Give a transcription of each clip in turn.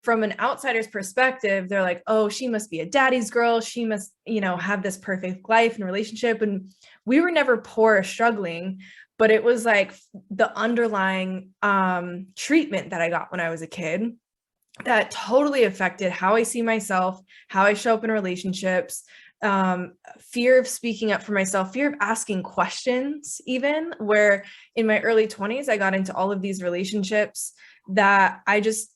from an outsider's perspective, they're like, oh, she must be a daddy's girl. She must, have this perfect life and relationship. And we were never poor or struggling, but it was like the underlying treatment that I got when I was a kid that totally affected how I see myself, how I show up in relationships, fear of speaking up for myself, fear of asking questions, even where in my early 20s, I got into all of these relationships that I just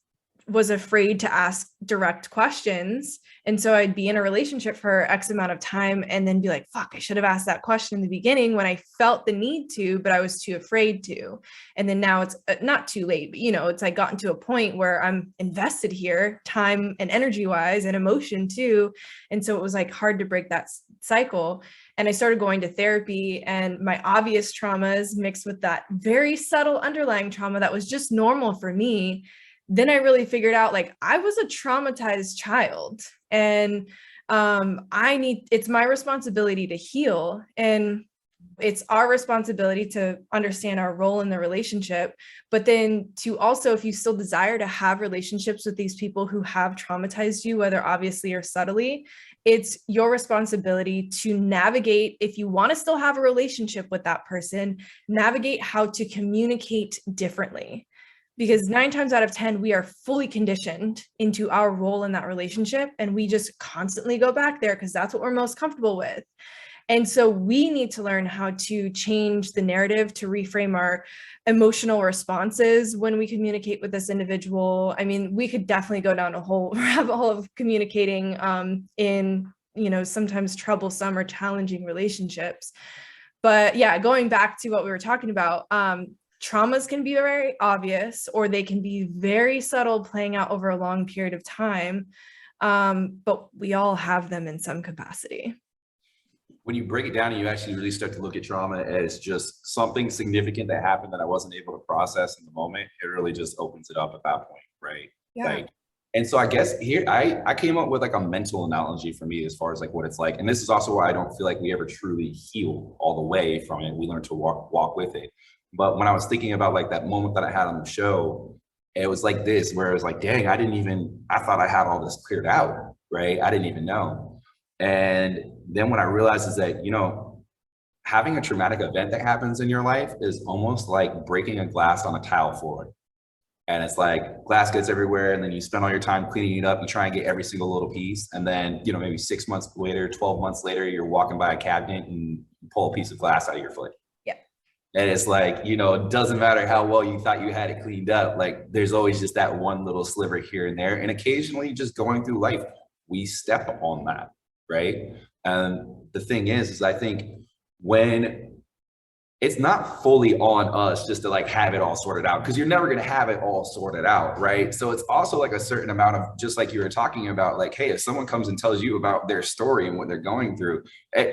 was afraid to ask direct questions. And so I'd be in a relationship for X amount of time and then be like, fuck, I should have asked that question in the beginning when I felt the need to, but I was too afraid to. And then now it's not too late, but it's like gotten to a point where I'm invested here, time and energy wise and emotion too. And so it was like hard to break that cycle. And I started going to therapy, and my obvious traumas mixed with that very subtle underlying trauma that was just normal for me. Then I really figured out like I was a traumatized child, and it's my responsibility to heal, and it's our responsibility to understand our role in the relationship. But then to also, if you still desire to have relationships with these people who have traumatized you, whether obviously or subtly, it's your responsibility to navigate, if you want to still have a relationship with that person, navigate how to communicate differently. Because 9 times out of 10, we are fully conditioned into our role in that relationship. And we just constantly go back there because that's what we're most comfortable with. And so we need to learn how to change the narrative, to reframe our emotional responses when we communicate with this individual. I mean, we could definitely go down a whole rabbit hole of communicating in, sometimes troublesome or challenging relationships. But yeah, going back to what we were talking about, traumas can be very obvious, or they can be very subtle, playing out over a long period of time. But we all have them in some capacity. When you break it down and you actually really start to look at trauma as just something significant that happened that I wasn't able to process in the moment, it really just opens it up at that point, right? Yeah. And so I guess here, I came up with like a mental analogy for me as far as like what it's like. And this is also why I don't feel like we ever truly heal all the way from it. We learn to walk with it. But when I was thinking about like that moment that I had on the show, it was like this, where it was like, dang, I thought I had all this cleared out, right? I didn't even know. And then what I realized is that, having a traumatic event that happens in your life is almost like breaking a glass on a tile floor. And it's like glass gets everywhere, and then you spend all your time cleaning it up. You try and get every single little piece. And then, maybe 6 months later, 12 months later, you're walking by a cabinet and you pull a piece of glass out of your foot. Yeah. And it's like, it doesn't matter how well you thought you had it cleaned up. Like there's always just that one little sliver here and there. And occasionally just going through life, we step on that. Right. And the thing is I think when it's not fully on us just to like have it all sorted out, because you're never going to have it all sorted out. Right. So it's also like a certain amount of, just like you were talking about, like, hey, if someone comes and tells you about their story and what they're going through,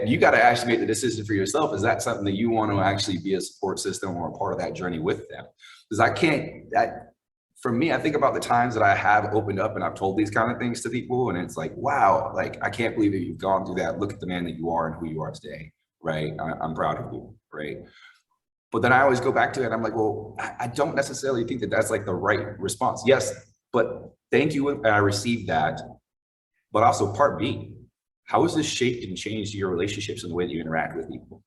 you got to actually make the decision for yourself. Is that something that you want to actually be a support system or a part of that journey with them? Because for me, I think about the times that I have opened up and I've told these kind of things to people, and it's like, wow, like, I can't believe that you've gone through that. Look at the man that you are and who you are today, right? I'm proud of you, right? But then I always go back to it. I'm like, well, I don't necessarily think that that's like the right response. Yes, but thank you, and I received that. But also part B, how has this shaped and changed your relationships and the way that you interact with people?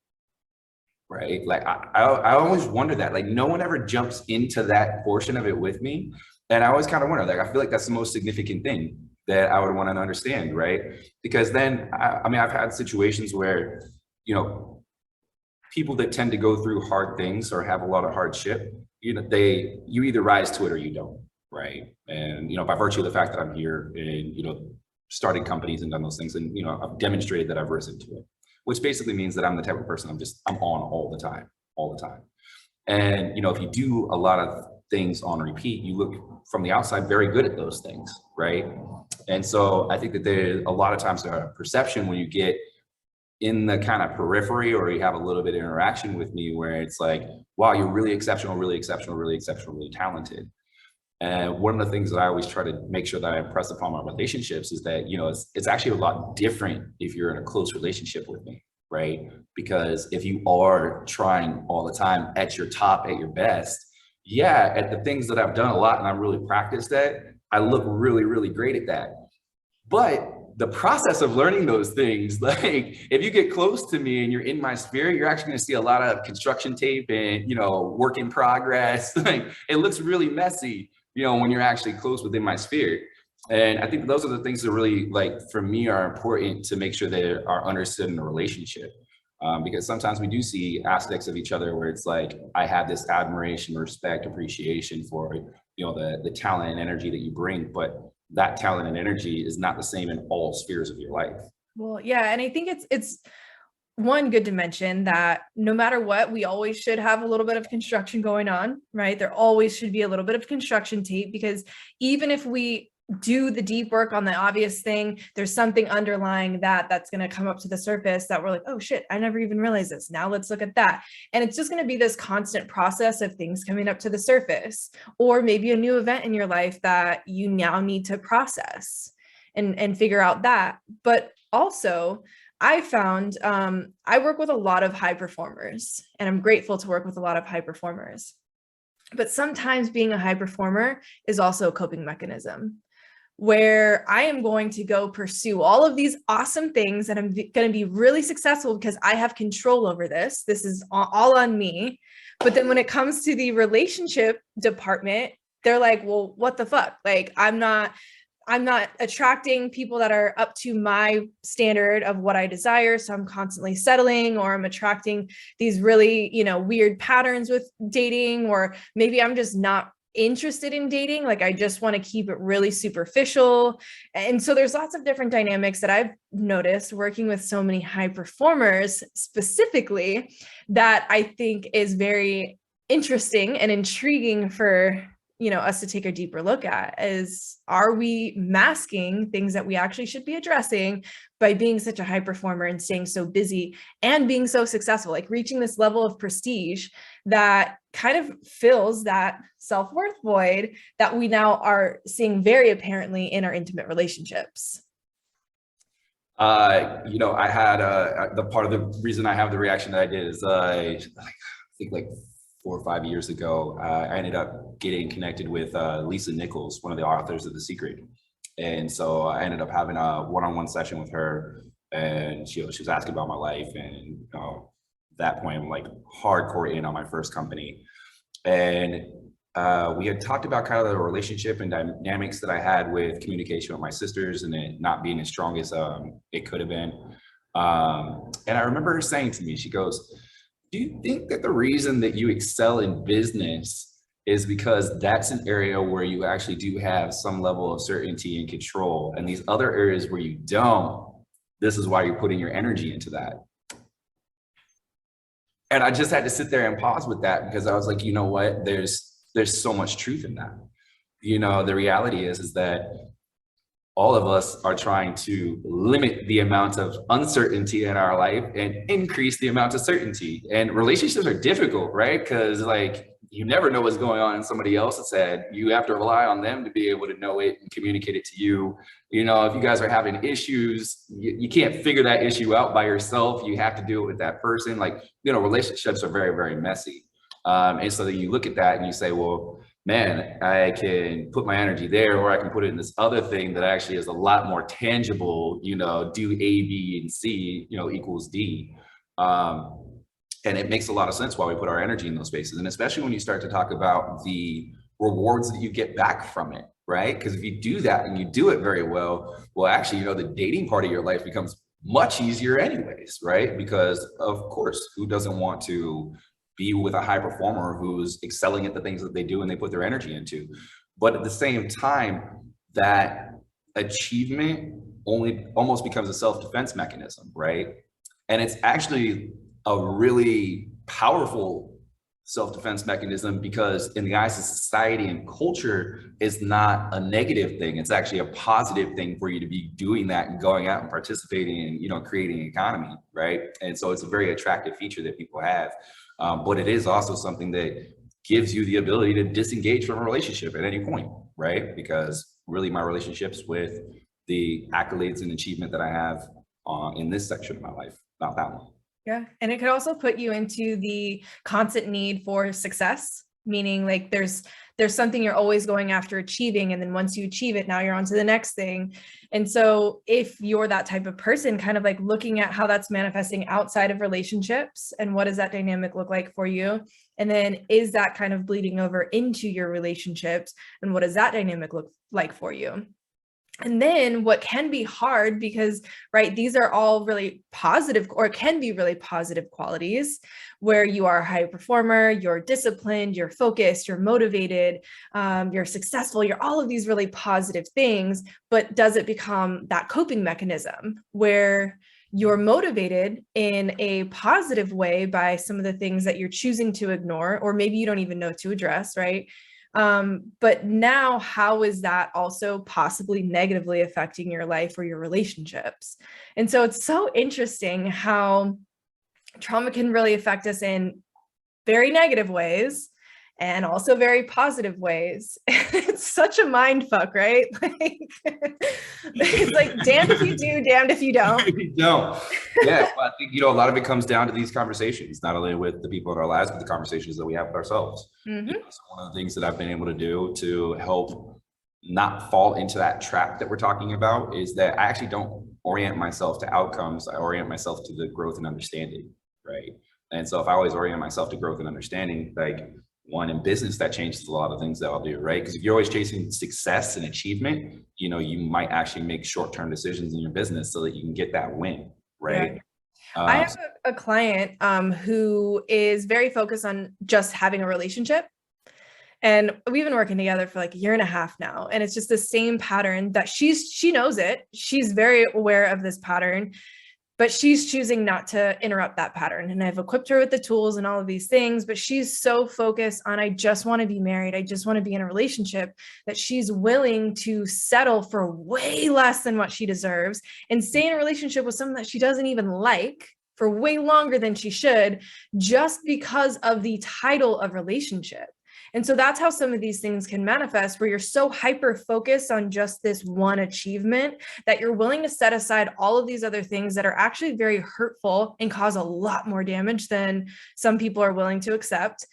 Right? Like I always wonder that, like no one ever jumps into that portion of it with me. And I always kind of wonder, like, I feel like that's the most significant thing that I would want to understand, right? Because then, I've had situations where, people that tend to go through hard things or have a lot of hardship, you either rise to it or you don't, right? And, by virtue of the fact that I'm here and, starting companies and done those things, and, I've demonstrated that I've risen to it, which basically means that I'm the type of person I'm on all the time. And, if you do a lot of things on repeat, you look from the outside very good at those things, right? And so I think that there's a lot of times a perception when you get in the kind of periphery, or you have a little bit of interaction with me, where it's like, wow, you're really exceptional, really exceptional, really exceptional, really talented. And one of the things that I always try to make sure that I impress upon my relationships is that, it's actually a lot different if you're in a close relationship with me, right? Because if you are trying all the time at your top, at your best, yeah, at the things that I've done a lot and I'm really practiced at, I look really, really great at that. But the process of learning those things, like if you get close to me and you're in my sphere, you're actually going to see a lot of construction tape and, you know, work in progress. Like it looks really messy, you know, when you're actually close within my sphere. And I think those are the things that really, like, for me, are important to make sure they are understood in a relationship. Because sometimes we do see aspects of each other where it's like, I have this admiration, respect, appreciation for, you know, the talent and energy that you bring, but that talent and energy is not the same in all spheres of your life. Well, yeah, and I think it's one good to mention that no matter what, we always should have a little bit of construction going on, right? There always should be a little bit of construction tape, because even if we do the deep work on the obvious thing, there's something underlying that's going to come up to the surface that we're like, oh shit, I never even realized this. Now let's look at that. And it's just going to be this constant process of things coming up to the surface, or maybe a new event in your life that you now need to process and figure out that. But also, I found I work with a lot of high performers, and I'm grateful to work with a lot of high performers. But sometimes being a high performer is also a coping mechanism, where I am going to go pursue all of these awesome things and I'm going to be really successful because I have control over this. This is all on me. But then when it comes to the relationship department, they're like, well, what the fuck? Like, I'm not attracting people that are up to my standard of what I desire. So I'm constantly settling, or I'm attracting these really, you know, weird patterns with dating, or maybe I'm just not interested in dating. Like, I just want to keep it really superficial. And so there's lots of different dynamics that I've noticed working with so many high performers specifically, that I think is very interesting and intriguing for, you know, us to take a deeper look at. Is, are we masking things that we actually should be addressing by being such a high performer and staying so busy and being so successful, like reaching this level of prestige that kind of fills that self-worth void that we now are seeing very apparently in our intimate relationships? You know, I had the part of the reason I have the reaction that I did is I think like 4 or 5 years ago, I ended up getting connected with Lisa Nichols, one of the authors of The Secret. And so I ended up having a one-on-one session with her, and she was asking about my life. And at that point, I'm like hardcore in on my first company. And we had talked about kind of the relationship and dynamics that I had with communication with my sisters, and it not being as strong as it could have been. And I remember her saying to me, she goes, do you think that the reason that you excel in business is because that's an area where you actually do have some level of certainty and control, and these other areas where you don't, this is why you're putting your energy into that? And I just had to sit there and pause with that, because I was like, you know what, there's so much truth in that. You know, the reality is that all of us are trying to limit the amount of uncertainty in our life and increase the amount of certainty. And relationships are difficult, right? Because like, you never know what's going on in somebody else's head. You have to rely on them to be able to know it and communicate it to you. You know, if you guys are having issues, you can't figure that issue out by yourself. You have to do it with that person. Like, you know, relationships are very, very messy. And so then you look at that and you say, well, man, I can put my energy there, or I can put it in this other thing that actually is a lot more tangible, you know, do A, B, and C, you know, equals D. And it makes a lot of sense why we put our energy in those spaces. And especially when you start to talk about the rewards that you get back from it, right? Because if you do that and you do it very well, actually, you know, the dating part of your life becomes much easier anyways, right? Because of course, who doesn't want to be with a high performer who's excelling at the things that they do and they put their energy into? But at the same time, that achievement almost becomes a self-defense mechanism, right? And it's actually a really powerful self-defense mechanism, because in the eyes of society and culture, it's not a negative thing. It's actually a positive thing for you to be doing that and going out and participating and, you know, creating an economy, right? And so it's a very attractive feature that people have. But it is also something that gives you the ability to disengage from a relationship at any point, right? Because really my relationships with the accolades and achievement that I have in this section of my life, not that one. Yeah. And it could also put you into the constant need for success, meaning like there's there's something you're always going after achieving. And then once you achieve it, now you're on to the next thing. And so if you're that type of person, kind of like looking at how that's manifesting outside of relationships and what does that dynamic look like for you? And then is that kind of bleeding over into your relationships? And what does that dynamic look like for you? And then what can be hard, because, right, these are all really positive, or can be really positive qualities, where you are a high performer, you're disciplined, you're focused, you're motivated, you're successful, you're all of these really positive things. But does it become that coping mechanism where you're motivated in a positive way by some of the things that you're choosing to ignore, or maybe you don't even know to address, right? But now, how is that also possibly negatively affecting your life or your relationships? And so it's so interesting how trauma can really affect us in very negative ways and also very positive ways. It's such a mind fuck, right? Like, it's like damned if you do, damned if you don't. You don't. Yeah, well, I think, a lot of it comes down to these conversations, not only with the people in our lives, but the conversations that we have with ourselves. Mm-hmm. So one of the things that I've been able to do to help not fall into that trap that we're talking about is that I actually don't orient myself to outcomes. I orient myself to the growth and understanding, right? And so if I always orient myself to growth and understanding, like, one, in business, that changes a lot of things that I'll do, right? Because if you're always chasing success and achievement, you might actually make short-term decisions in your business so that you can get that win, right? Yeah. I have a client who is very focused on just having a relationship. And we've been working together for like a year and a half now. And it's just the same pattern that she knows it. She's very aware of this pattern, but she's choosing not to interrupt that pattern. And I've equipped her with the tools and all of these things, but she's so focused on, I just want to be married, I just want to be in a relationship, that she's willing to settle for way less than what she deserves and stay in a relationship with someone that she doesn't even like for way longer than she should, just because of the title of relationship. And so that's how some of these things can manifest, where you're so hyper focused on just this one achievement that you're willing to set aside all of these other things that are actually very hurtful and cause a lot more damage than some people are willing to accept,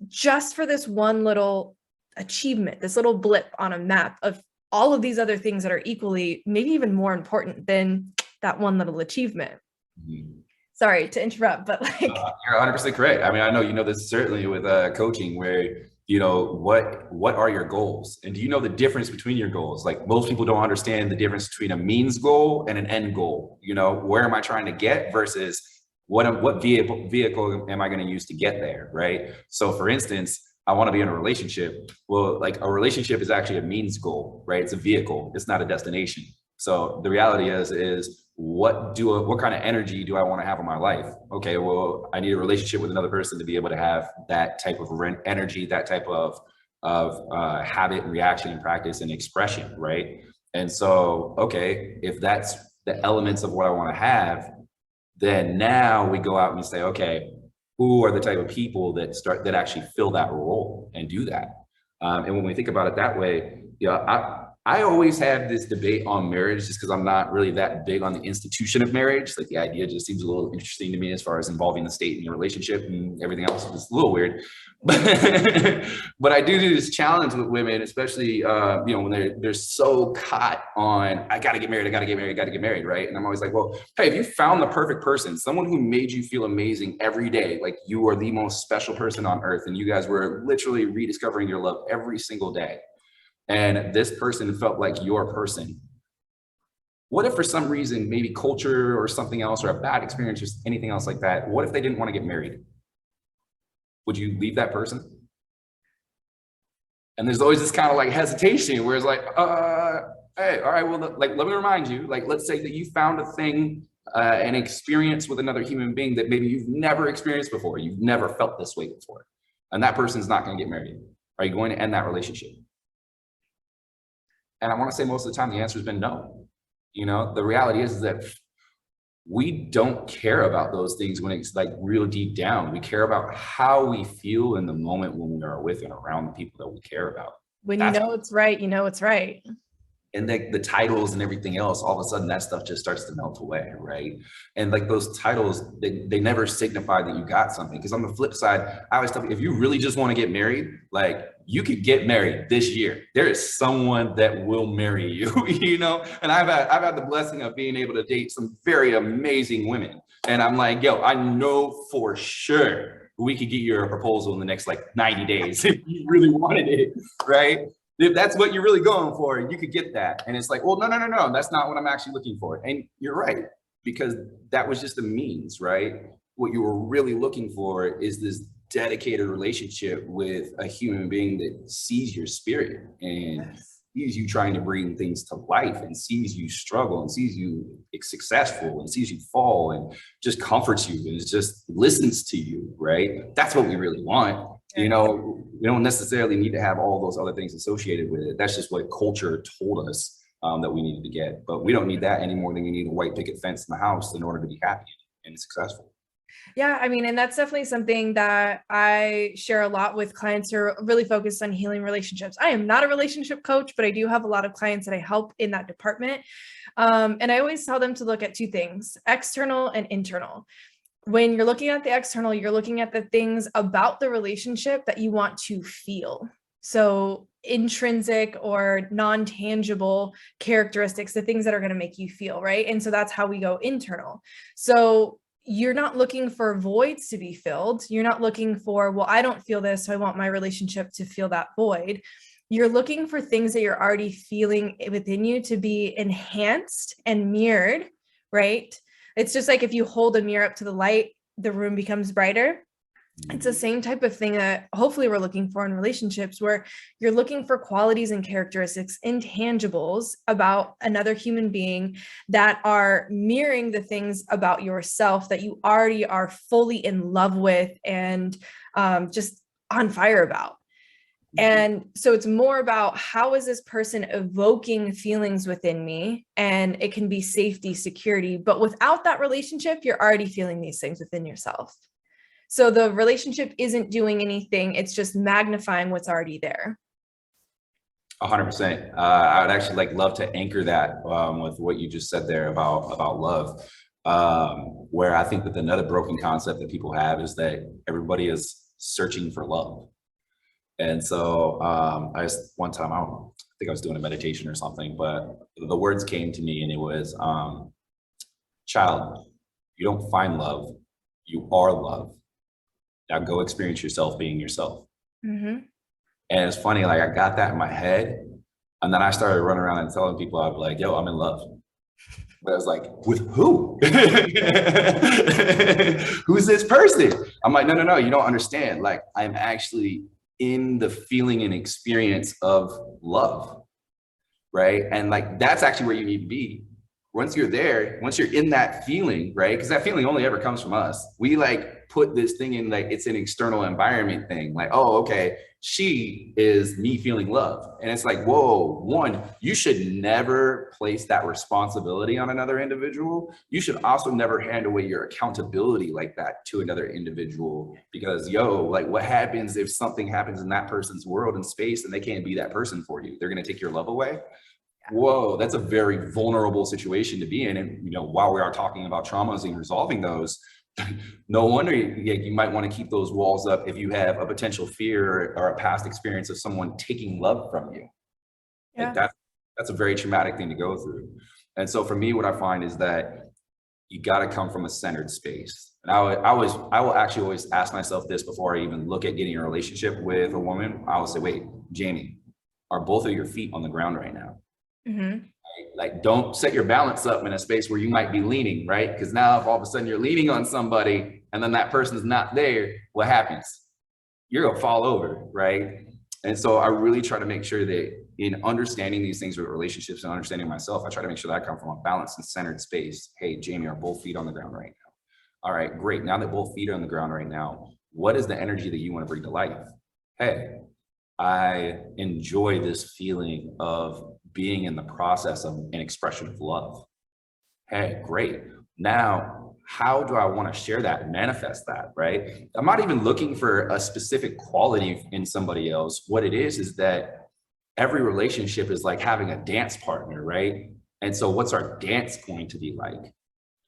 just for this one little achievement, this little blip on a map of all of these other things that are equally, maybe even more important than that one little achievement. Mm-hmm. Sorry to interrupt, but like, you're 100% correct. I mean, I know this certainly with coaching, where what are your goals, and do you know the difference between your goals? Like, most people don't understand the difference between a means goal and an end goal. Where am I trying to get versus what vehicle am I going to use to get there, right? So, for instance, I want to be in a relationship. Well, like, a relationship is actually a means goal, right? It's a vehicle. It's not a destination. So the reality is what kind of energy do I want to have in my life? Okay, well, I need a relationship with another person to be able to have that type of energy, that type of habit and reaction and practice and expression, right? And so, okay, if that's the elements of what I want to have, then now we go out and we say, okay, who are the type of people that actually fill that role and do that? And when we think about it that way, I always have this debate on marriage, just because I'm not really that big on the institution of marriage. Like, the idea just seems a little interesting to me as far as involving the state in your relationship and everything else. It's a little weird. But I do this challenge with women, especially, when they're so caught on, I got to get married, right? And I'm always like, well, hey, if you found the perfect person, someone who made you feel amazing every day, like you are the most special person on earth, and you guys were literally rediscovering your love every single day, and this person felt like your person, what if for some reason, maybe culture or something else, or a bad experience or anything else like that, what if they didn't want to get married? Would you leave that person? And there's always this kind of like hesitation where it's like, hey, all right, well, like, let me remind you, like, let's say that you found a thing, an experience with another human being that maybe you've never experienced before. You've never felt this way before. And that person's not going to get married. Are you going to end that relationship? And I want to say most of the time, the answer has been no. The reality is that we don't care about those things when it's like real deep down. We care about how we feel in the moment when we are with and around the people that we care about. When it's right, it's right. And the titles and everything else, all of a sudden that stuff just starts to melt away, right? And like, those titles, they never signify that you got something. Because on the flip side, I always tell people, if you really just want to get married, like, you could get married this year. There is someone that will marry you, you know? And I've had the blessing of being able to date some very amazing women. And I'm like, yo, I know for sure we could get you a proposal in the next like 90 days if you really wanted it, right? If that's what you're really going for, you could get that. And it's like, well, no, that's not what I'm actually looking for. And you're right, because that was just a means, right? What you were really looking for is this dedicated relationship with a human being that sees your spirit and sees you trying to bring things to life and sees you struggle and sees you successful and sees you fall and just comforts you and just listens to you, right? That's what we really want. You know, we don't necessarily need to have all those other things associated with it. That's just what culture told us that we needed to get. But we don't need that any more than you need a white picket fence in the house in order to be happy and successful. Yeah, I mean, and that's definitely something that I share a lot with clients who are really focused on healing relationships. I am not a relationship coach, but I do have a lot of clients that I help in that department. And I always tell them to look at two things, external and internal. When you're looking at the external, you're looking at the things about the relationship that you want to feel. So intrinsic or non-tangible characteristics, the things that are going to make you feel, right? And so that's how we go internal. So you're not looking for voids to be filled. You're not looking for, well, I don't feel this, so I want my relationship to fill that void. You're looking for things that you're already feeling within you to be enhanced and mirrored, right? It's just like if you hold a mirror up to the light, the room becomes brighter. It's the same type of thing that hopefully we're looking for in relationships, where you're looking for qualities and characteristics, intangibles about another human being that are mirroring the things about yourself that you already are fully in love with and just on fire about. And so it's more about how is this person evoking feelings within me, and it can be safety, security, but without that relationship, you're already feeling these things within yourself. So the relationship isn't doing anything. It's just magnifying what's already there. 100%. I would actually love to anchor that with what you just said there about love, where I think that another broken concept that people have is that everybody is searching for love. And so one time, I think I was doing a meditation or something, but the words came to me and it was, child, you don't find love, you are love. Now go experience yourself being yourself. Mm-hmm. And it's funny, like I got that in my head. And then I started running around and telling people, I'd be like, yo, I'm in love. But I was like, with who? Who's this person? I'm like, no, you don't understand. Like I'm actually in the feeling and experience of love, right? And like, that's actually where you need to be. Once you're there, once you're in that feeling, right? Because that feeling only ever comes from us. We like put this thing in like it's an external environment thing. Like, oh, okay, she is me feeling love. And it's like, whoa, one, you should never place that responsibility on another individual. You should also never hand away your accountability like that to another individual. Because like what happens if something happens in that person's world and space and they can't be that person for you? They're gonna take your love away. Whoa, that's a very vulnerable situation to be in. And while we are talking about traumas and resolving those, no wonder you might want to keep those walls up if you have a potential fear or a past experience of someone taking love from you. Yeah. Like that's a very traumatic thing to go through. And so for me, what I find is that you got to come from a centered space. And I will actually always ask myself this before I even look at getting a relationship with a woman. I will say, wait, Jamie, are both of your feet on the ground right now? Mm-hmm. Like, don't set your balance up in a space where you might be leaning, right? Because now if all of a sudden you're leaning on somebody and then that person's not there, what happens? You're gonna fall over, right? And so I really try to make sure that in understanding these things with relationships and understanding myself, I try to make sure that I come from a balanced and centered space. Hey, Jamie, are both feet on the ground right now? All right, great. Now that both feet are on the ground right now, what is the energy that you want to bring to life? Hey, I enjoy this feeling of being in the process of an expression of love. Hey, great. Now, how do I want to share that and manifest that, right? I'm not even looking for a specific quality in somebody else. What it is that every relationship is like having a dance partner, right? And so what's our dance going to be like?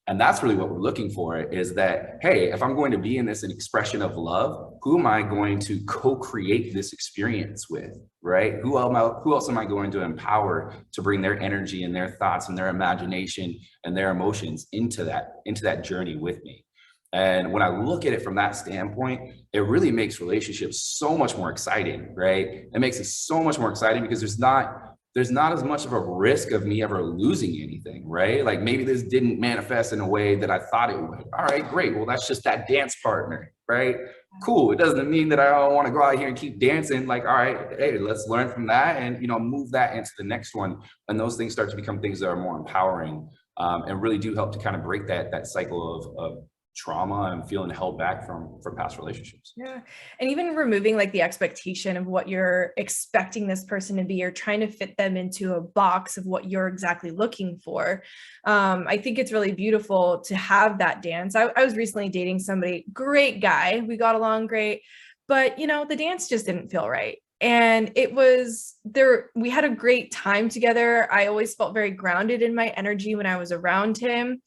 And that's really what we're looking for, is that, hey, if I'm going to be in this an expression of love, who am I going to co-create this experience with, right? Who else am I going to empower to bring their energy and their thoughts and their imagination and their emotions into that journey with me? And when I look at it from that standpoint, it really makes relationships so much more exciting, right? It makes it so much more exciting because there's not as much of a risk of me ever losing anything, right? Like maybe this didn't manifest in a way that I thought it would. All right, great. Well, that's just that dance partner, right? Cool. It doesn't mean that I don't want to go out here and keep dancing. Like, all right, hey, let's learn from that and, move that into the next one. And those things start to become things that are more empowering, and really do help to kind of break that cycle of trauma and feeling held back from past relationships. Yeah. And even removing like the expectation of what you're expecting this person to be, or trying to fit them into a box of what you're exactly looking for. I think it's really beautiful to have that dance. I was recently dating somebody, great guy. We got along great, but the dance just didn't feel right. And it was there. We had a great time together. I always felt very grounded in my energy when I was around him.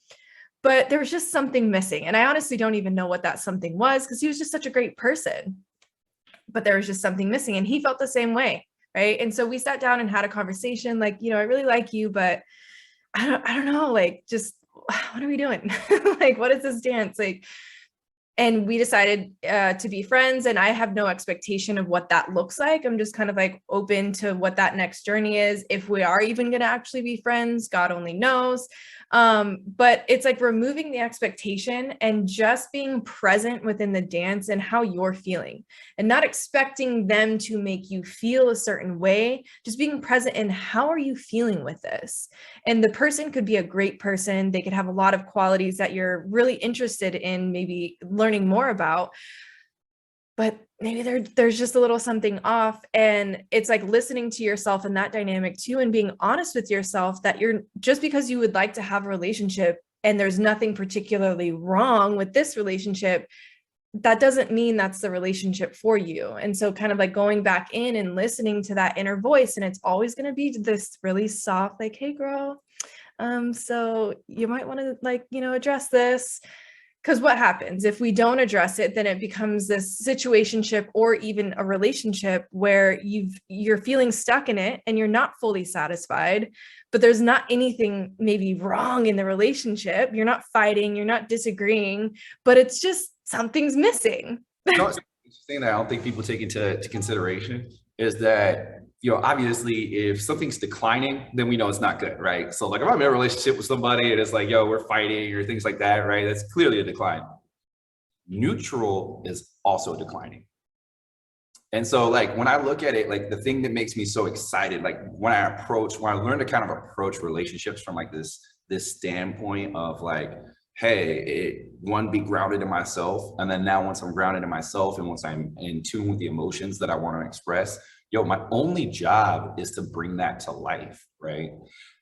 But there was just something missing. And I honestly don't even know what that something was, because he was just such a great person. But there was just something missing. And he felt the same way. Right. And so we sat down and had a conversation like, I really like you, but I don't know, like, just what are we doing? Like, what is this dance? Like, and we decided to be friends, and I have no expectation of what that looks like. I'm just kind of like open to what that next journey is. If we are even going to actually be friends, God only knows. But it's like removing the expectation and just being present within the dance and how you're feeling, and not expecting them to make you feel a certain way, just being present in how are you feeling with this. And the person could be a great person. They could have a lot of qualities that you're really interested in maybe learning more about, but maybe there's just a little something off. And it's like listening to yourself in that dynamic too, and being honest with yourself that you're, just because you would like to have a relationship and there's nothing particularly wrong with this relationship, that doesn't mean that's the relationship for you. And so kind of like going back in and listening to that inner voice, and it's always going to be this really soft, like, hey girl, so you might want to address this. Because what happens if we don't address it, then it becomes this situationship or even a relationship where you're feeling stuck in it and you're not fully satisfied, but there's not anything maybe wrong in the relationship. You're not fighting, you're not disagreeing, but it's just something's missing. It's interesting that I don't think people take into consideration is that, obviously if something's declining, then we know it's not good, right? So like if I'm in a relationship with somebody and it's like, we're fighting or things like that, right? That's clearly a decline. Neutral is also declining. And so like when I look at it, like the thing that makes me so excited, like when I learn to kind of approach relationships from like this standpoint of like, hey, be grounded in myself. And then now once I'm grounded in myself and once I'm in tune with the emotions that I want to express, my only job is to bring that to life, right?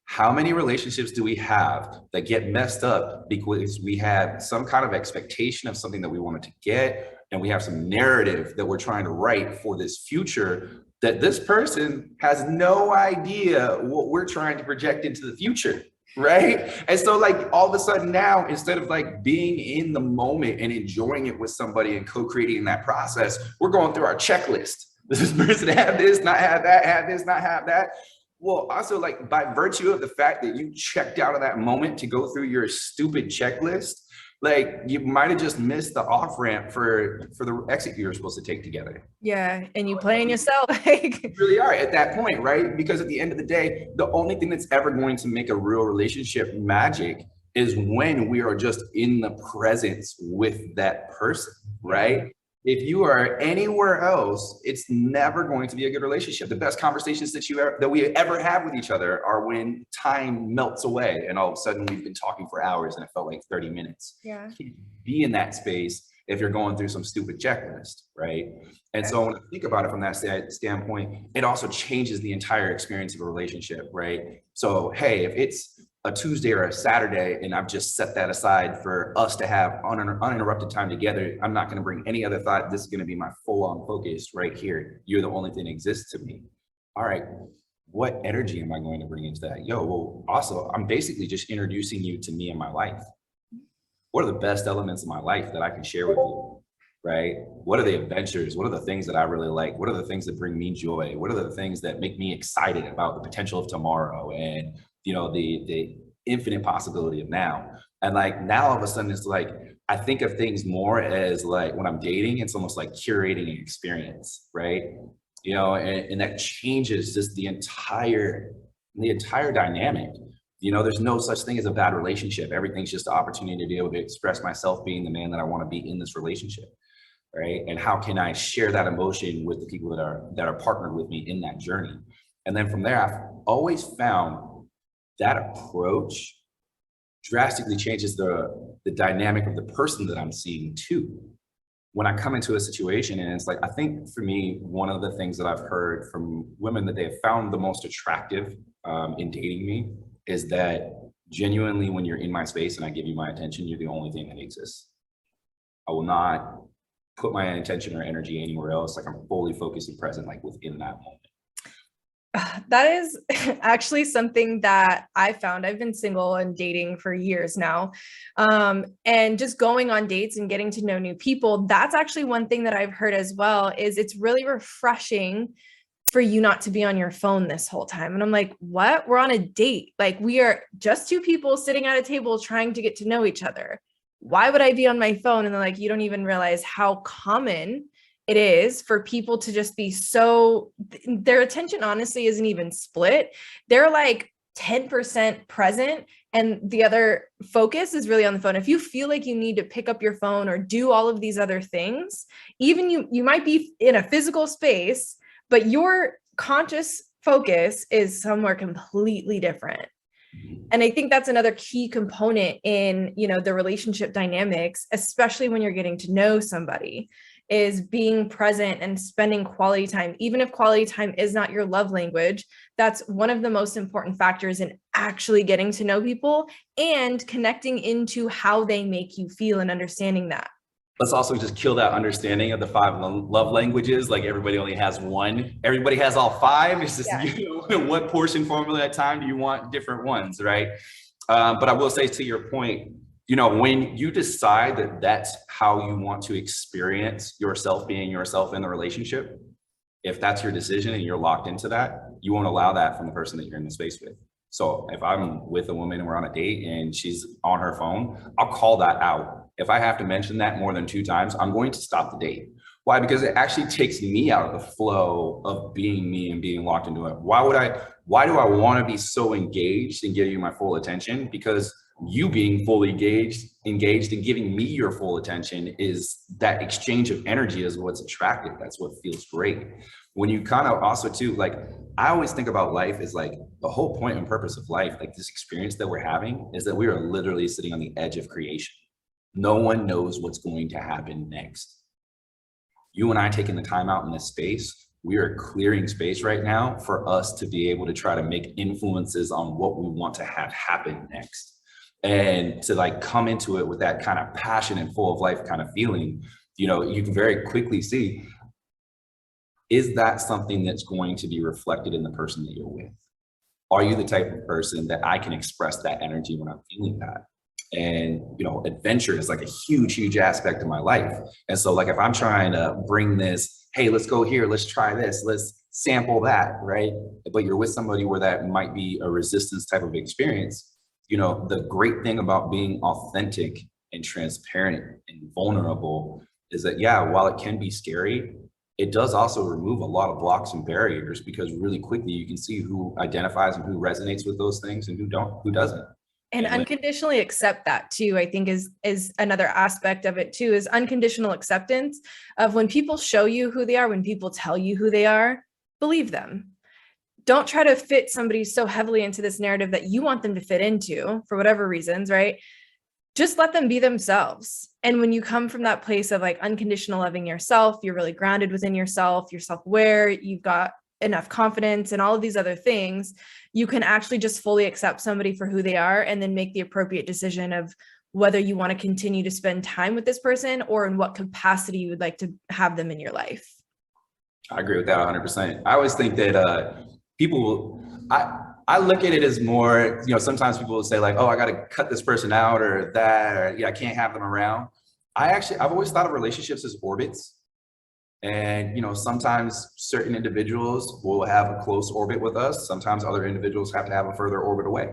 How many relationships do we have that get messed up because we have some kind of expectation of something that we wanted to get, and we have some narrative that we're trying to write for this future that this person has no idea what we're trying to project into the future, right? And so like all of a sudden now, instead of like being in the moment and enjoying it with somebody and co-creating that process, we're going through our checklist. Does this person have this, not have that, have this, not have that? Well, also like by virtue of the fact that you checked out of that moment to go through your stupid checklist, like you might have just missed the off ramp for the exit you're supposed to take together. Yeah, and you playing yourself. You really are at that point, right? Because at the end of the day, the only thing that's ever going to make a real relationship magic is when we are just in the presence with that person, right? If you are anywhere else, it's never going to be a good relationship. The best conversations that we ever have with each other are when time melts away and all of a sudden we've been talking for hours and it felt like 30 minutes. Yeah. You can't be in that space if you're going through some stupid checklist, right? And so when I think about it from that standpoint, it also changes the entire experience of a relationship, right? So, hey, if it's a Tuesday or a Saturday and I've just set that aside for us to have uninterrupted time together, I'm not going to bring any other thought. This is going to be my full-on focus right here. You're the only thing that exists to me. All right, what energy am I going to bring into that? Well, also, I'm basically just introducing you to me and my life. what are the best elements of my life that I can share with you, right? What are the adventures? What are the things that I really like? What are the things that bring me joy? What are the things that make me excited about the potential of tomorrow and, the infinite possibility of now? And like now all of a sudden it's like, I think of things more as like when I'm dating, it's almost like curating an experience, right? And that changes just the entire dynamic. There's no such thing as a bad relationship. Everything's just an opportunity to be able to express myself being the man that I want to be in this relationship, right? And how can I share that emotion with the people that are partnered with me in that journey? And then from there, I've always found that approach drastically changes the dynamic of the person that I'm seeing too. When I come into a situation, and it's like, I think for me, one of the things that I've heard from women that they have found the most attractive in dating me is that genuinely, when you're in my space and I give you my attention, you're the only thing that exists. I will not put my attention or energy anywhere else. Like I'm fully focused and present, like within that moment. That is actually something that I found. I've been single and dating for years now. And just going on dates and getting to know new people, that's actually one thing that I've heard as well, is it's really refreshing for you not to be on your phone this whole time. And I'm like, what? We're on a date. Like we are just two people sitting at a table trying to get to know each other. Why would I be on my phone? And they're like, you don't even realize how common it is for people to just be so, their attention honestly isn't even split. They're like 10% present and the other focus is really on the phone. If you feel like you need to pick up your phone or do all of these other things, even you might be in a physical space, but your conscious focus is somewhere completely different. And I think that's another key component in, the relationship dynamics, especially when you're getting to know somebody, is being present and spending quality time. Even if quality time is not your love language, that's one of the most important factors in actually getting to know people and connecting into how they make you feel and understanding that. Let's also just kill that understanding of the 5 love languages. Like everybody only has one. Everybody has all 5. It's just, what portion formula at a time do you want different ones, right? But I will say, to your point, when you decide that that's how you want to experience yourself being yourself in the relationship, if that's your decision and you're locked into that, you won't allow that from the person that you're in the space with. So if I'm with a woman and we're on a date and she's on her phone, I'll call that out. If I have to mention that more than 2 times, I'm going to stop the date. Why? Because it actually takes me out of the flow of being me and being locked into it. Why do I want to be so engaged and give you my full attention? Because you being fully engaged and giving me your full attention, is that exchange of energy is what's attractive. That's what feels great. When you kind of also too, like I always think about life as like the whole point and purpose of life, like this experience that we're having, is that we are literally sitting on the edge of creation. No one knows what's going to happen next. You and I taking the time out in this space, we are clearing space right now for us to be able to try to make influences on what we want to have happen next. And to like come into it with that kind of passion and full of life kind of feeling, you can very quickly see, is that something that's going to be reflected in the person that you're with? Are you the type of person that I can express that energy when I'm feeling that? And, adventure is like a huge, huge aspect of my life. And so like, if I'm trying to bring this, hey, let's go here, let's try this, let's sample that, right? But you're with somebody where that might be a resistance type of experience. The great thing about being authentic and transparent and vulnerable is that, while it can be scary, it does also remove a lot of blocks and barriers, because really quickly you can see who identifies and who resonates with those things and who doesn't. And unconditionally accept that too, I think is another aspect of it too, is unconditional acceptance of when people show you who they are, when people tell you who they are, believe them. Don't try to fit somebody so heavily into this narrative that you want them to fit into for whatever reasons, right? Just let them be themselves. And when you come from that place of like unconditional loving yourself, you're really grounded within yourself, you're self-aware, you've got enough confidence and all of these other things, you can actually just fully accept somebody for who they are and then make the appropriate decision of whether you want to continue to spend time with this person or in what capacity you would like to have them in your life. I agree with that 100%. I always think that I look at it as more, sometimes people will say like, oh, I got to cut this person out or that, or yeah, I can't have them around. I've always thought of relationships as orbits. And, sometimes certain individuals will have a close orbit with us. Sometimes other individuals have to have a further orbit away,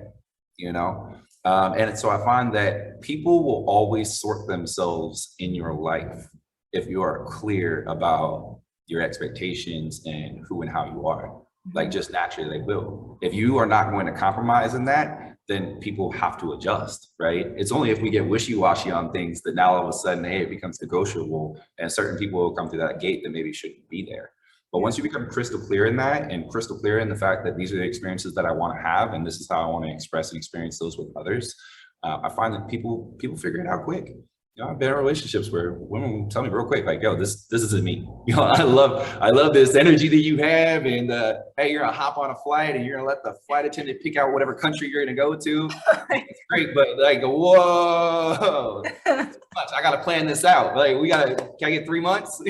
you know? And so I find that people will always sort themselves in your life if you are clear about your expectations and who and how you are. Like just naturally they will. If you are not going to compromise in that, then people have to adjust, right? It's only if we get wishy-washy on things that now all of a sudden, hey, it becomes negotiable and certain people will come through that gate that maybe shouldn't be there. But once you become crystal clear in that and crystal clear in the fact that these are the experiences that I want to have and this is how I want to express and experience those with others, I find that people figure it out quick. I've been in relationships where women will tell me real quick, like, yo, this isn't me. I love this energy that you have. And hey, you're gonna hop on a flight and you're gonna let the flight attendant pick out whatever country you're gonna go to. It's great, but like, whoa, I gotta plan this out. Like, can I get 3 months?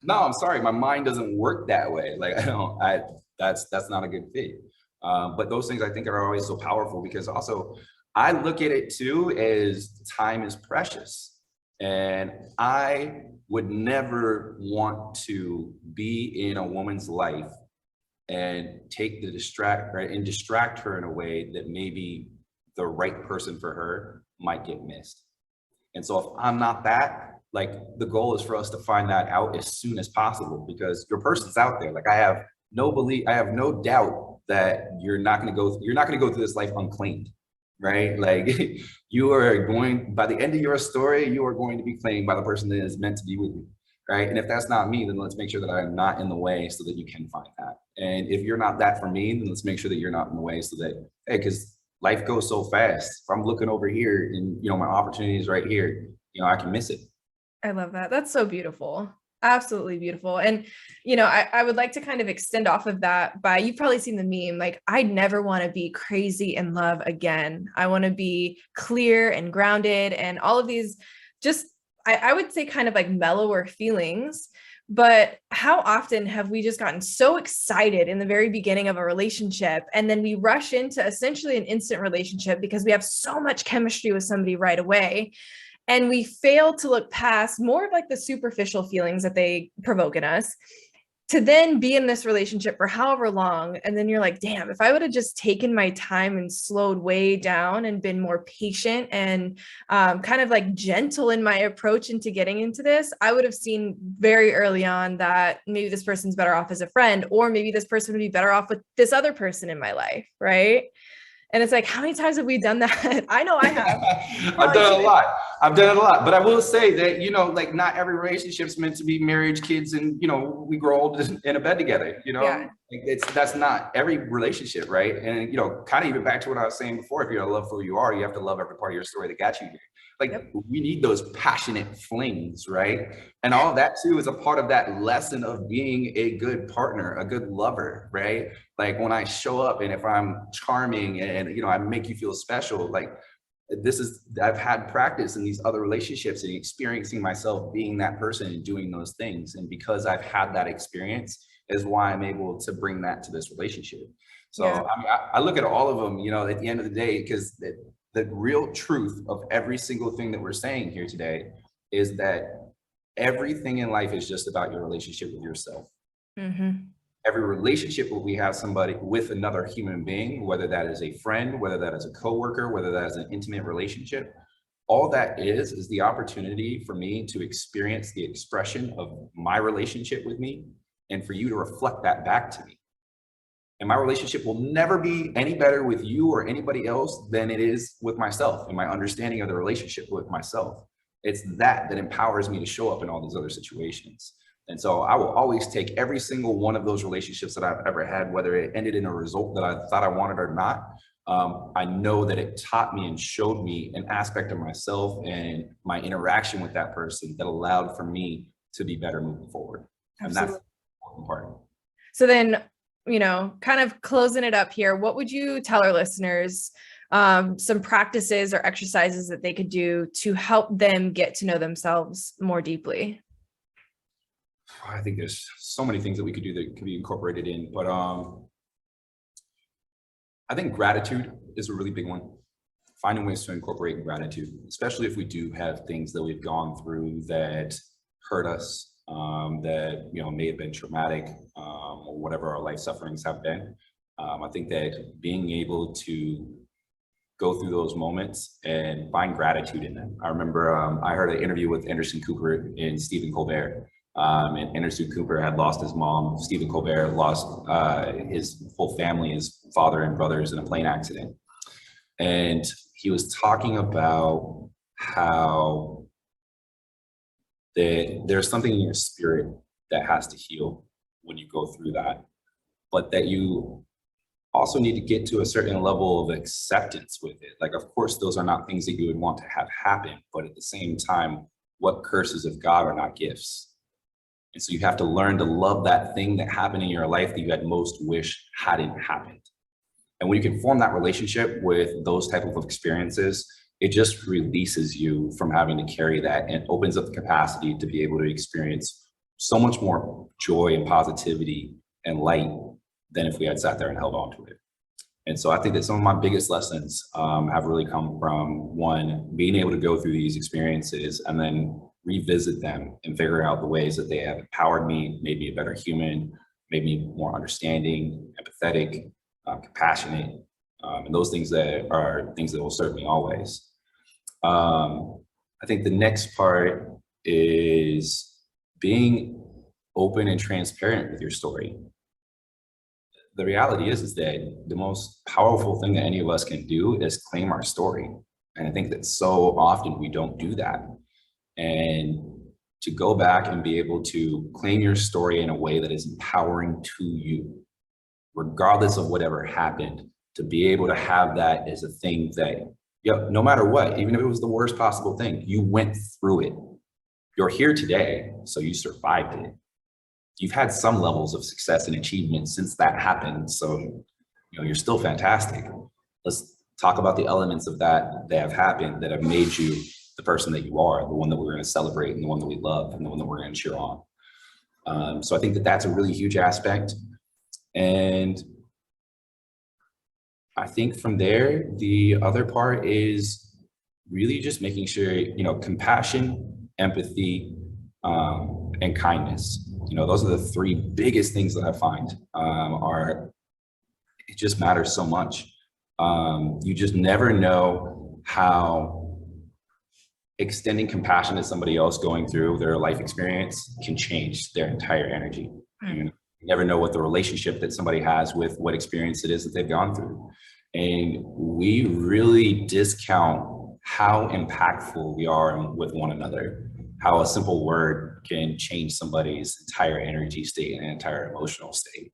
No, I'm sorry, my mind doesn't work that way. Like, that's not a good fit. But those things I think are always so powerful because also I look at it too as time is precious. And I would never want to be in a woman's life and take the distract her in a way that maybe the right person for her might get missed. And so if I'm not that, like the goal is for us to find that out as soon as possible because your person's out there. Like I have no doubt that you're not going to go through this life unclaimed. Right? Like you are going, by the end of your story, you are going to be claimed by the person that is meant to be with you. Right? And if that's not me, then let's make sure that I'm not in the way so that you can find that. And if you're not that for me, then let's make sure that you're not in the way so that, hey, because life goes so fast. If I'm looking over here and, my opportunity is right here, I can miss it. I love that. That's so beautiful. Absolutely beautiful. And, I would like to kind of extend off of that by, you've probably seen the meme, like, I never want to be crazy in love again. I want to be clear and grounded and all of these just, I would say kind of like mellower feelings. But how often have we just gotten so excited in the very beginning of a relationship and then we rush into essentially an instant relationship because we have so much chemistry with somebody right away. And we fail to look past more of like the superficial feelings that they provoke in us to then be in this relationship for however long. And then you're like, damn, if I would have just taken my time and slowed way down and been more patient and kind of like gentle in my approach into getting into this, I would have seen very early on that maybe this person's better off as a friend, or maybe this person would be better off with this other person in my life. Right. And it's like, how many times have we done that? I know I have. I've done it a lot. But I will say that, like not every relationship's meant to be marriage, kids, and, we grow old in a bed together, Yeah. Like that's not every relationship, right? And, kind of even back to what I was saying before, if you're gonna love who you are, you have to love every part of your story that got you here. Like we need those passionate flings, right? And all of that too is a part of that lesson of being a good partner, a good lover, right? Like when I show up and if I'm charming and, I make you feel special, like I've had practice in these other relationships and experiencing myself being that person and doing those things. And because I've had that experience is why I'm able to bring that to this relationship. So I mean, I look at all of them, at the end of the day, because the real truth of every single thing that we're saying here today is that everything in life is just about your relationship with yourself. Mm-hmm. Every relationship where we have somebody with another human being, whether that is a friend, whether that is a coworker, whether that is an intimate relationship, all that is the opportunity for me to experience the expression of my relationship with me and for you to reflect that back to me. And my relationship will never be any better with you or anybody else than it is with myself and my understanding of the relationship with myself. It's that empowers me to show up in all these other situations. And so I will always take every single one of those relationships that I've ever had, whether it ended in a result that I thought I wanted or not. I know that it taught me and showed me an aspect of myself and my interaction with that person that allowed for me to be better moving forward. Absolutely. And that's the important part. So then, kind of closing it up here, what would you tell our listeners, some practices or exercises that they could do to help them get to know themselves more deeply? I think there's so many things that we could do that could be incorporated in, but I think gratitude is a really big one. Finding ways to incorporate gratitude, especially if we do have things that we've gone through that hurt us, that may have been traumatic, or whatever our life sufferings have been. I think that being able to go through those moments and find gratitude in them. I remember I heard an interview with Anderson Cooper and Stephen Colbert. And Anderson Cooper had lost his mom. Stephen Colbert lost his whole family, his father and brothers, in a plane accident. And he was talking about how there's something in your spirit that has to heal when you go through that, but that you also need to get to a certain level of acceptance with it. Like, of course, those are not things that you would want to have happen, but at the same time, what curses of God are not gifts? And so you have to learn to love that thing that happened in your life that you had most wish hadn't happened. And when you can form that relationship with those type of experiences, it just releases you from having to carry that and opens up the capacity to be able to experience so much more joy and positivity and light than if we had sat there and held on to it. And so I think that some of my biggest lessons have really come from, one, being able to go through these experiences and then revisit them and figure out the ways that they have empowered me, made me a better human, made me more understanding, empathetic, compassionate, and those things that are things that will serve me always. I think the next part is being open and transparent with your story. The reality is that the most powerful thing that any of us can do is claim our story. And I think that so often we don't do that. And to go back and be able to claim your story in a way that is empowering to you, regardless of whatever happened, to be able to have that as a thing that, no matter what, even if it was the worst possible thing, you went through it. You're here today, so you survived it. You've had some levels of success and achievement since that happened, so you're still fantastic. Let's talk about the elements of that that have happened that have made you the person that you are, the one that we're going to celebrate, and the one that we love, and the one that we're going to cheer on. So I think that that's a really huge aspect. And I think from there, the other part is really just making sure, compassion, empathy, and kindness. Those are the three biggest things that I find it just matters so much. You just never know how extending compassion to somebody else going through their life experience can change their entire energy. You never know what the relationship that somebody has with what experience it is that they've gone through. And we really discount how impactful we are with one another, how a simple word can change somebody's entire energy state and entire emotional state.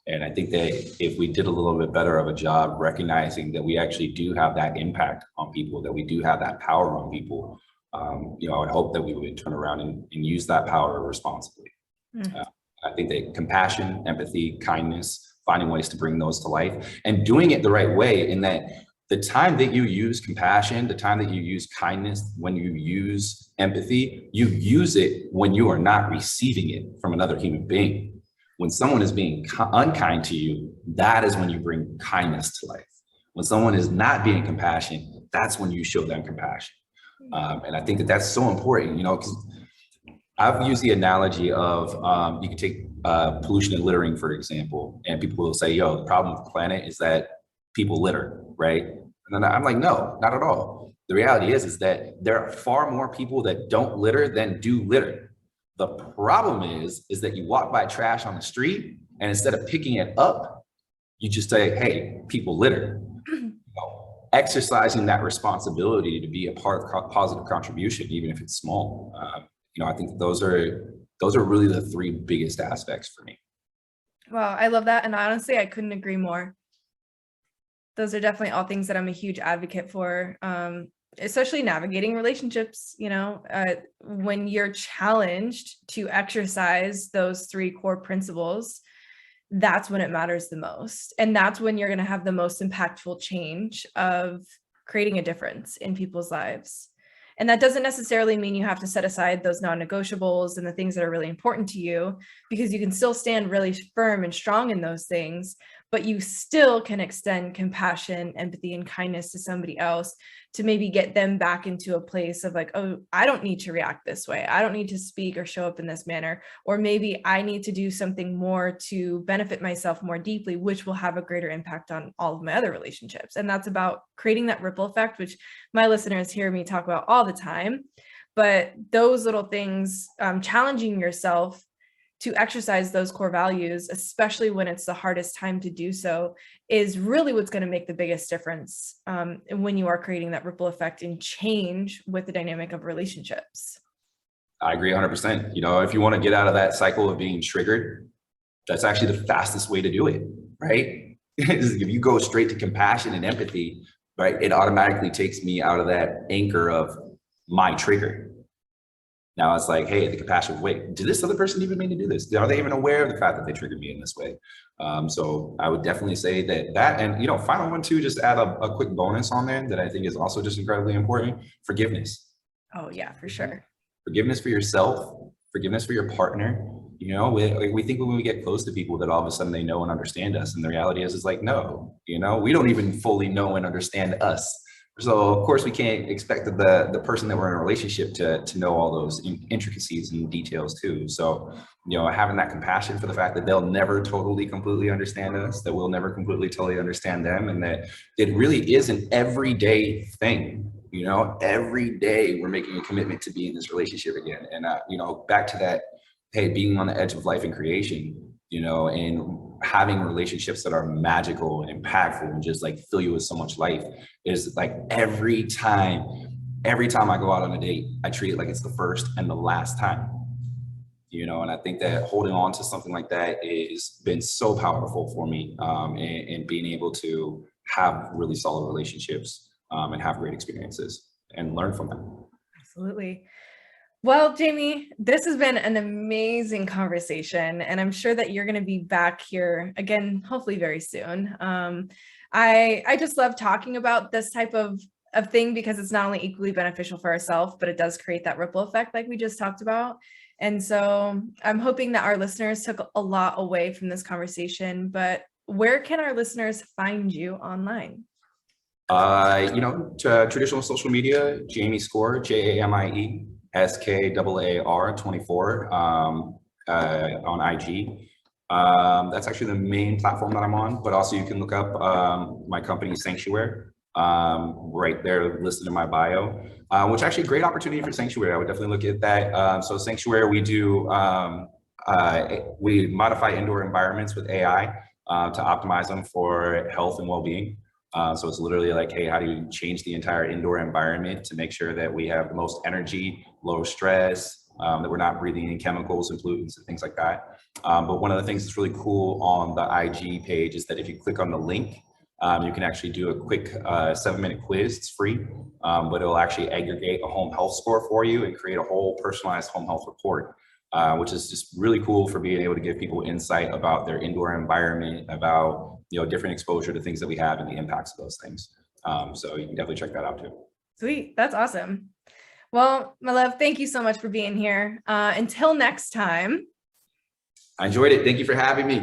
And I think that if we did a little bit better of a job recognizing that we actually do have that impact on people, that we do have that power on people, I would hope that we would turn around and use that power responsibly. I think that compassion, empathy, kindness, finding ways to bring those to life and doing it the right way, in that the time that you use compassion, the time that you use kindness, when you use empathy, you use it when you are not receiving it from another human being. When someone is being unkind to you, that is when you bring kindness to life. When someone is not being compassionate, that's when you show them compassion. And I think that that's so important, because I've used the analogy of you can take pollution and littering, for example, and people will say, the problem with the planet is that people litter, right? And I'm like, no, not at all. The reality is that there are far more people that don't litter than do litter. The problem is that you walk by trash on the street, and instead of picking it up, you just say, hey, people litter. Exercising that responsibility to be a part of positive contribution, even if it's small. I think those are really the three biggest aspects for me. Wow, I love that. And honestly, I couldn't agree more. Those are definitely all things that I'm a huge advocate for, especially navigating relationships. When you're challenged to exercise those three core principles, that's when it matters the most. And that's when you're going to have the most impactful change of creating a difference in people's lives. And that doesn't necessarily mean you have to set aside those non-negotiables and the things that are really important to you, because you can still stand really firm and strong in those things. but you still can extend compassion, empathy, and kindness to somebody else to maybe get them back into a place of like, oh, I don't need to react this way. I don't need to speak or show up in this manner. Or maybe I need to do something more to benefit myself more deeply, which will have a greater impact on all of my other relationships. And that's about creating that ripple effect, which my listeners hear me talk about all the time. But those little things, challenging yourself to exercise those core values, especially when it's the hardest time to do so, is really what's going to make the biggest difference when you are creating that ripple effect and change with the dynamic of relationships. I agree 100%. You know, if you want to get out of that cycle of being triggered, that's actually the fastest way to do it, right? If you go straight to compassion and empathy, right, it automatically takes me out of that anchor of my trigger. Now it's like, hey, the compassion, wait, did this other person even mean to do this? Are they even aware of the fact that they triggered me in this way? So I would definitely say that, and, you know, final one too, just add a quick bonus on there that I think is also just incredibly important: forgiveness. Oh yeah, for sure. Forgiveness for yourself, forgiveness for your partner. You know, we think when we get close to people that all of a sudden they know and understand us. And the reality is like, no, you know, we don't even fully know and understand us. So of course we can't expect the person that we're in a relationship to know all those intricacies and details too. So, you know, having that compassion for the fact that they'll never totally completely understand us, that we'll never completely totally understand them, and that it really is an everyday thing. You know, every day we're making a commitment to be in this relationship again. And, you know, back to that, hey, being on the edge of life and creation, you know, and having relationships that are magical and impactful and just like fill you with so much life is like every time I go out on a date, I treat it like it's the first and the last time. You know, and I think that holding on to something like that has been so powerful for me, and being able to have really solid relationships, and have great experiences and learn from them. Absolutely. Well, Jamie, this has been an amazing conversation, and I'm sure that you're going to be back here again, hopefully very soon. I just love talking about this type of thing because it's not only equally beneficial for ourselves, but it does create that ripple effect like we just talked about. And so I'm hoping that our listeners took a lot away from this conversation, but where can our listeners find you online? You know, traditional social media, Jamie Skaar, JAMIE SKAAR 24, on IG. That's actually the main platform that I'm on, but also you can look up my company Sanctuary, right there listed in my bio, which actually a great opportunity for Sanctuary. I would definitely look at that. So Sanctuary, we modify indoor environments with AI to optimize them for health and well-being. So it's literally like, hey, how do you change the entire indoor environment to make sure that we have the most energy, low stress, that we're not breathing in chemicals and pollutants and things like that. But one of the things that's really cool on the IG page is that if you click on the link, you can actually do a quick 7-minute quiz. It's free, but it'll actually aggregate a home health score for you and create a whole personalized home health report, which is just really cool for being able to give people insight about their indoor environment, about, you know, different exposure to things that we have and the impacts of those things. So you can definitely check that out too. Sweet. That's awesome. Well, my love, thank you so much for being here. Until next time. I enjoyed it. Thank you for having me.